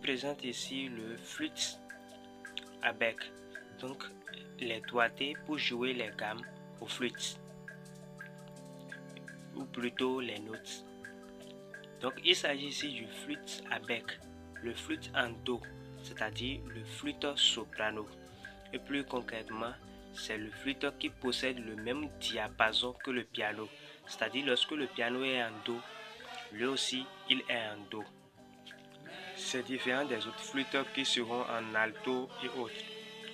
présente ici le flûte à bec. Donc les doigtés pour jouer les gammes au flûte, ou plutôt les notes. Donc il s'agit ici du flûte à bec, le flûte en do, c'est-à-dire le flûte soprano. Et plus concrètement, c'est le flûte qui possède le même diapason que le piano. C'est-à-dire lorsque le piano est en do, lui aussi il est en do. C'est différent des autres flûtes qui seront en alto et autres.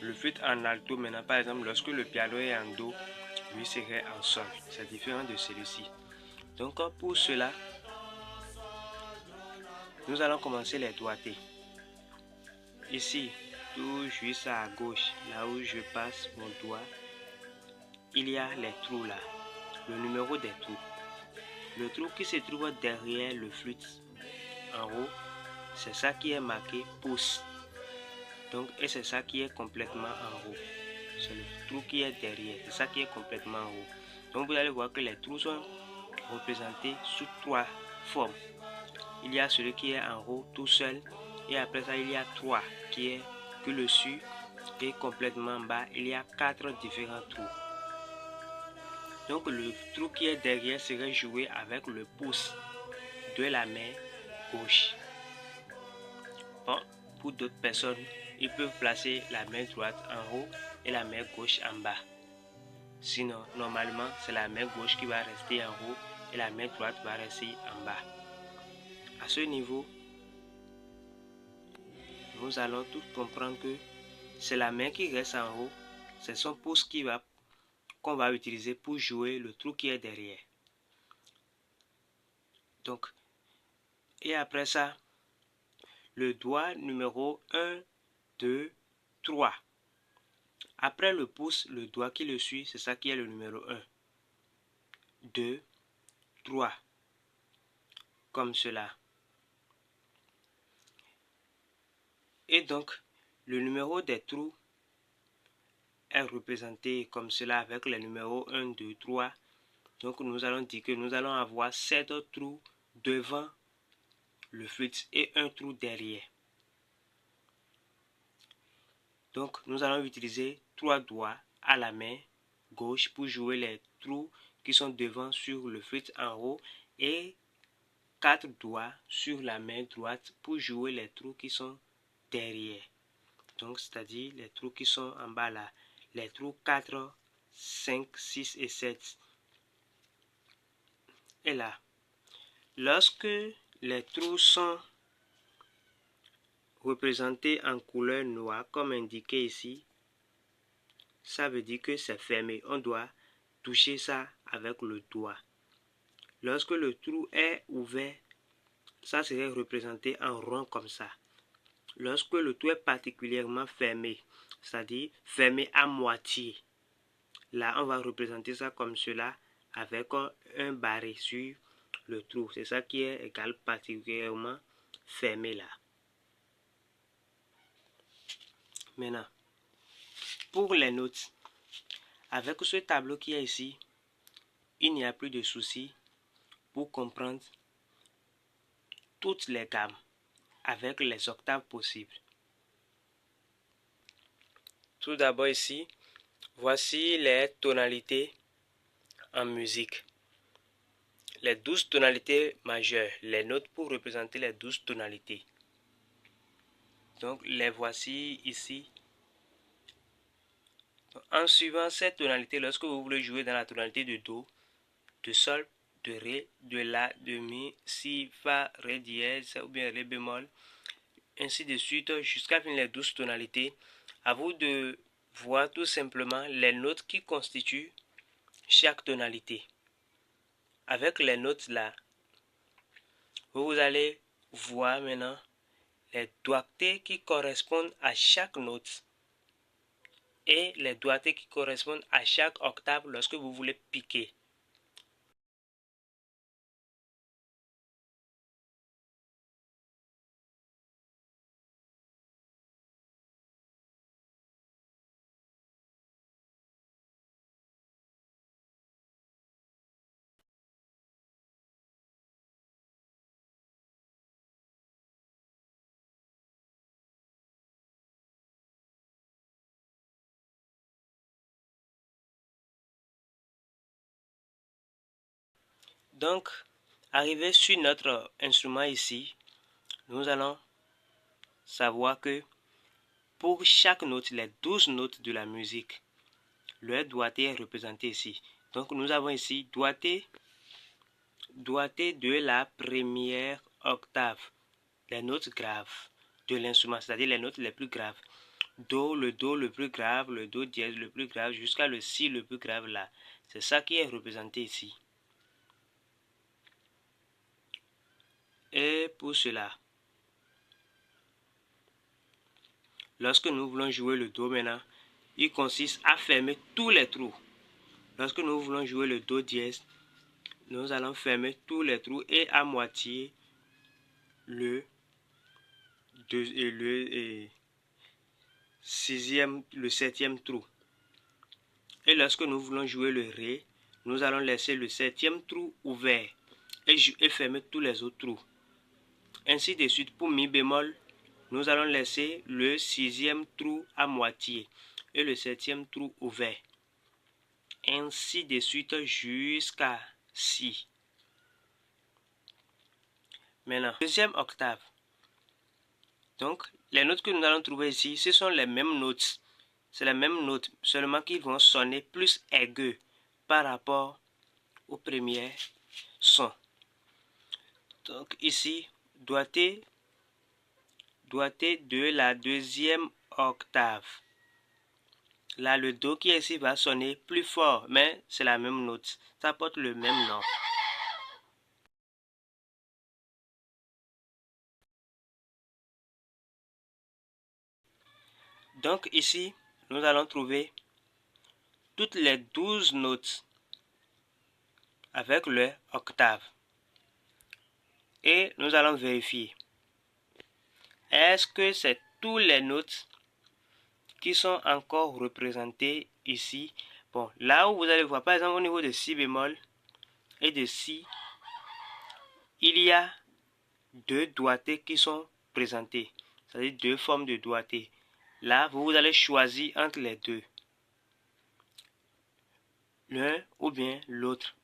Le flûte en alto, maintenant par exemple, lorsque le piano est en do, lui serait en sol. C'est différent de celui-ci. Donc pour cela, nous allons commencer les doigtés. Ici, tout juste à gauche, là où je passe mon doigt, il y a les trous là, le numéro des trous. Le trou qui se trouve derrière le flûte, en haut, c'est ça qui est marqué pouce. Donc, et c'est ça qui est complètement en haut. C'est le trou qui est derrière, c'est ça qui est complètement en haut. Donc, vous allez voir que les trous sont représentés sous trois formes. Il y a celui qui est en haut tout seul, et après ça, il y a trois qui est que le dessus, et complètement en bas, il y a quatre différents trous. Donc, le trou qui est derrière serait joué avec le pouce de la main gauche. Bon, pour d'autres personnes, ils peuvent placer la main droite en haut et la main gauche en bas. Sinon, normalement, c'est la main gauche qui va rester en haut et la main droite va rester en bas. À ce niveau, nous allons tous comprendre que c'est la main qui reste en haut, c'est son pouce qu'on va utiliser pour jouer le trou qui est derrière. Donc, et après ça, le doigt numéro 1, 2, 3. Après le pouce, le doigt qui le suit, c'est ça qui est le numéro 1. 2, 3. Comme cela. Et donc, le numéro des trous est représenté comme cela avec les numéros 1, 2, 3. Donc, nous allons dire que nous allons avoir 7 trous devant le flûte et un trou derrière. Donc, nous allons utiliser 3 doigts à la main gauche pour jouer les trous qui sont devant sur le flûte en haut et 4 doigts sur la main droite pour jouer les trous qui sont derrière. Donc, c'est-à-dire les trous qui sont en bas là. Les trous 4, 5, 6 et 7. Et là, lorsque les trous sont représentés en couleur noire, comme indiqué ici, ça veut dire que c'est fermé. On doit toucher ça avec le doigt. Lorsque le trou est ouvert, ça serait représenté en rond comme ça. Lorsque le trou est particulièrement fermé, c'est-à-dire fermé à moitié, là on va représenter ça comme cela avec un barré sur le trou. C'est ça qui est égal particulièrement fermé là. Maintenant, pour les notes, avec ce tableau qui est ici, il n'y a plus de souci pour comprendre toutes les gammes avec les octaves possibles. Tout d'abord ici, voici les tonalités en musique. Les 12 tonalités majeures, les notes pour représenter les 12 tonalités. Donc les voici ici. En suivant cette tonalité, lorsque vous voulez jouer dans la tonalité de Do, de Sol, de Ré, de La, de Mi, Si, Fa, Ré dièse ou bien Ré bémol, ainsi de suite jusqu'à finir les 12 tonalités, à vous de voir tout simplement les notes qui constituent chaque tonalité. Avec les notes là, vous allez voir maintenant les doigtés qui correspondent à chaque note et les doigtés qui correspondent à chaque octave lorsque vous voulez piquer. Donc, arrivé sur notre instrument ici, nous allons savoir que pour chaque note, les 12 notes de la musique, le doigté est représenté ici. Donc, nous avons ici doigté de la première octave, les notes graves de l'instrument, c'est-à-dire les notes les plus graves. Do le plus grave, le do dièse le plus grave, jusqu'à le si le plus grave là. C'est ça qui est représenté ici. Et pour cela, lorsque nous voulons jouer le do maintenant, il consiste à fermer tous les trous. Lorsque nous voulons jouer le do dièse, nous allons fermer tous les trous et à moitié le septième trou. Et lorsque nous voulons jouer le ré, nous allons laisser le septième trou ouvert et fermer tous les autres trous. Ainsi de suite, pour mi bémol, nous allons laisser le sixième trou à moitié et le septième trou ouvert. Ainsi de suite jusqu'à si. Maintenant, deuxième octave. Donc, les notes que nous allons trouver ici, ce sont les mêmes notes. C'est les mêmes notes, seulement qu'ils vont sonner plus aigus par rapport au premier son. Donc ici, doigté de la deuxième octave. Là, le do qui est ici va sonner plus fort, mais c'est la même note. Ça porte le même nom. Donc ici, nous allons trouver toutes les 12 notes avec leur octave. Et nous allons vérifier. Est-ce que c'est toutes les notes qui sont encore représentées ici? Bon, là où vous allez voir, par exemple, au niveau de si bémol et de si, il y a deux doigtés qui sont présentés, c'est-à-dire deux formes de doigtés. Là, vous allez choisir entre les deux, l'un ou bien l'autre.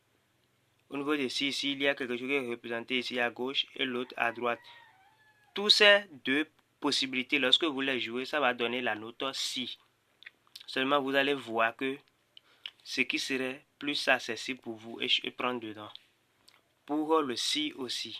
Au niveau de si, ici, il y a quelque chose qui est représenté ici à gauche et l'autre à droite. Tous ces deux possibilités, lorsque vous les jouez, ça va donner la note si. Seulement, vous allez voir que ce qui serait plus accessible pour vous et prendre dedans. Pour le si aussi.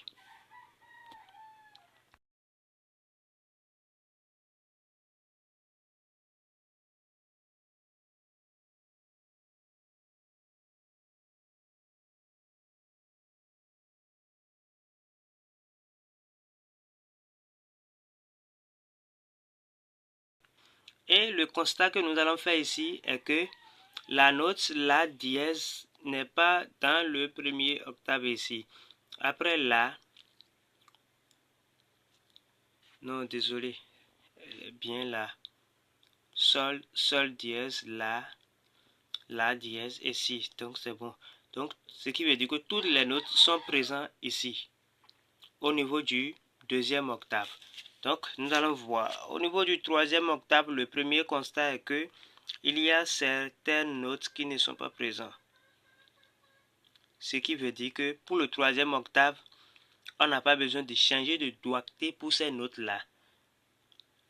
Et le constat que nous allons faire ici est que la note la dièse n'est pas dans le premier octave ici. Après la, non désolé, elle est bien là. Sol, sol dièse, la dièse et si. Donc c'est bon. Donc ce qui veut dire que toutes les notes sont présentes ici, au niveau du deuxième octave. Donc nous allons voir. Au niveau du troisième octave, le premier constat est que il y a certaines notes qui ne sont pas présentes. Ce qui veut dire que pour le troisième octave, on n'a pas besoin de changer de doigté pour ces notes-là.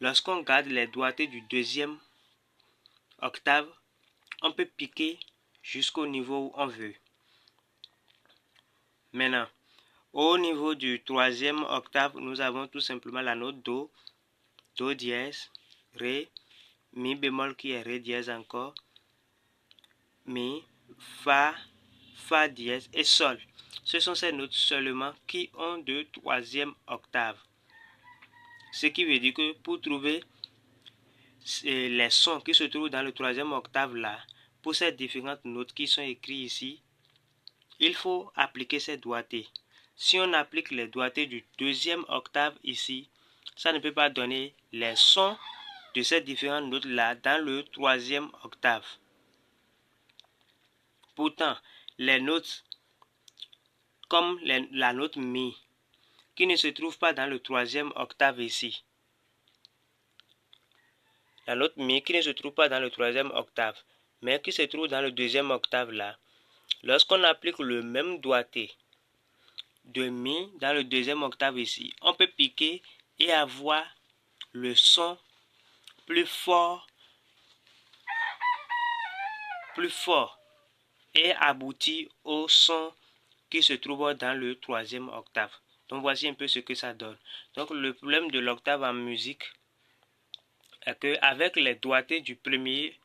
Lorsqu'on garde les doigtés du deuxième octave, on peut piquer jusqu'au niveau où on veut. Maintenant, au niveau du troisième octave, nous avons tout simplement la note do, do dièse, ré, mi bémol qui est ré dièse encore, mi, fa, fa dièse et sol. Ce sont ces notes seulement qui ont de troisième octave. Ce qui veut dire que pour trouver les sons qui se trouvent dans le troisième octave là, pour ces différentes notes qui sont écrites ici, il faut appliquer ces doigtés. Si on applique les doigtés du deuxième octave ici, ça ne peut pas donner les sons de ces différentes notes là dans le troisième octave. Pourtant, les notes comme la note mi, qui ne se trouve pas dans le troisième octave ici. La note mi qui ne se trouve pas dans le troisième octave, mais qui se trouve dans le deuxième octave là. Lorsqu'on applique le même doigté de Mi dans le deuxième octave ici, on peut piquer et avoir le son plus fort et aboutir au son qui se trouve dans le troisième octave. Donc voici un peu ce que ça donne. Donc le problème de l'octave en musique est qu'avec les doigtés du premier